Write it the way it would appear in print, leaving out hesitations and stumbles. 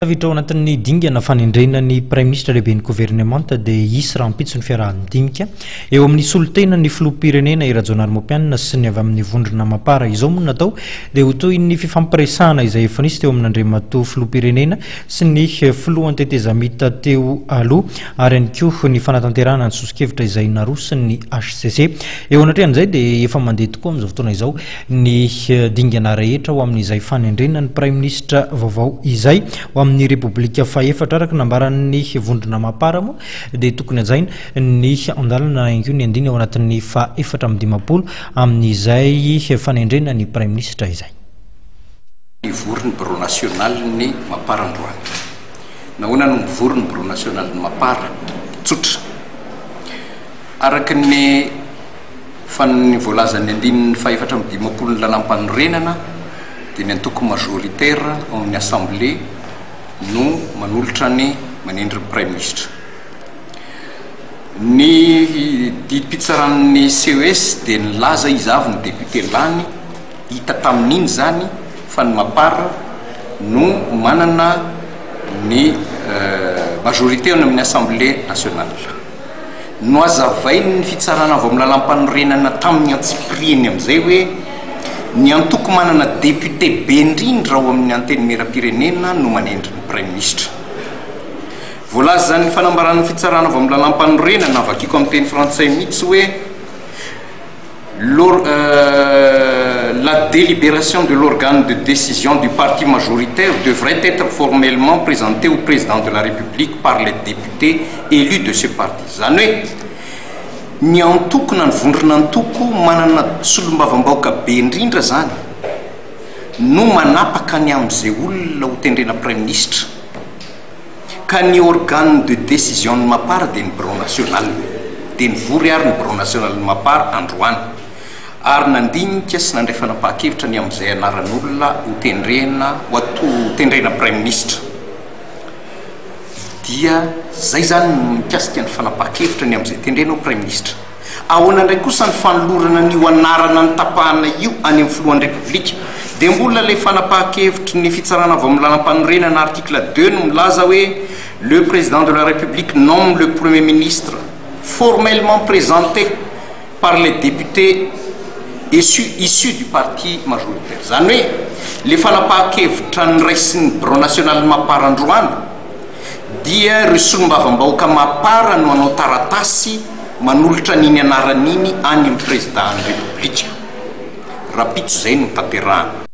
Vitra ao anatin'ny dingana fanendrena ny Prime Ministre lehibe ny gouvernement dia isy raha ampitso ny fiaraha-midinika eo amin'ny solotena ny filoham-pirenena Rajoelina Mopianina sy ny avy amin'ny vondrona mapara izao moa natao dia ho toy ny fifampiresahana izay efa nisy teo amin'ny Andriamatoa filoham-pirenena sy ny filohan'ny tetezamita teo aloha ary ihany koa ny fanatanterahana ny sosokevitra izay naroso ny HCC eo anatrehan'izay dia efa mandeha tokoa amin'izao fotoana izao ny dingana rehetra ho amin'izay fanendrena ny Prime Ministre vaovao izay amin'ny Republika faefatra araka nambaran'ny vondrona mapara moa dia tokony hajaina ny andalana ihany koa ny andina ao anatin'ny faefatra amby dimapolo amin'izay fanendrena ny Prime Ministre izay. Ny vorony bureau national ny mapara androany. Nahoana no vorony bureau national ny mapara tsotra. Araka ny voalazan'ny andininy faefatra amby dimapolo ny lalam-panorenana dia ny antoko majoritaire ao amin'ny assemblée no manolotra ny manendry Prime Ministre. Ny dipitsaran'ny CES dia nilaza izy avy ny député lany hita tamin'iny zany fa ny mapara no manana ny majorité ao amin'ny assemblée nationale. No azavainy ny fitsarana avy amin'ny lalam-panorenana tamin'ny antsipriany amin'izay hoe ny antoko manana député be indrindra ao amin'ny anteny mera-pirenena no manendry ny Prime Ministre. Voalaza ny fanambaran'ny fitsarana avy amin'ny lalam-panorenana vakiko amin'ny teny frantsay mihitsy hoe la délibération de l'organe de décision du parti majoritaire devrait être formellement présentée au président de la République par les députés élus de ce parti. Zany hoe ny antoko na ny vondrona antoko manana solombavambaoka be indrindra zany no manapaka ny amin'izay olona ho tendrena Prime Ministre ka ny organe de décision ny mapara dia ny bureau national dia ny vory ary ny bureau national ny mapara androany ary nandinika sy nandray fanapahan-kevitra ny amin'izay anaran'olona ho tendrena Prime Ministre dia zay zany mikasika ny fanapahan-kevitra ny amin'izay tendrena ho Prime Ministre. Ahoana indray kosa ny fanolorana n'io anarana ny tapahana io any amin'ny filohan'ny République dia mbola ilay fanapahan-kevitry ny fitsarana avy amin'ny lalam-panorenana article 2 no milaza hoe le président de la République nomme le premier ministre formellement présenté par les députés issus du parti majoritaire. Zany hoe le fanapahan-kevitra ny raisin'ny bureau national mapara androany dia ry solombavambaoka mapara no anao taratasy manolotra n'iny anaran'iny any amin'ny président ny République. Rapitso zay no tanterahana.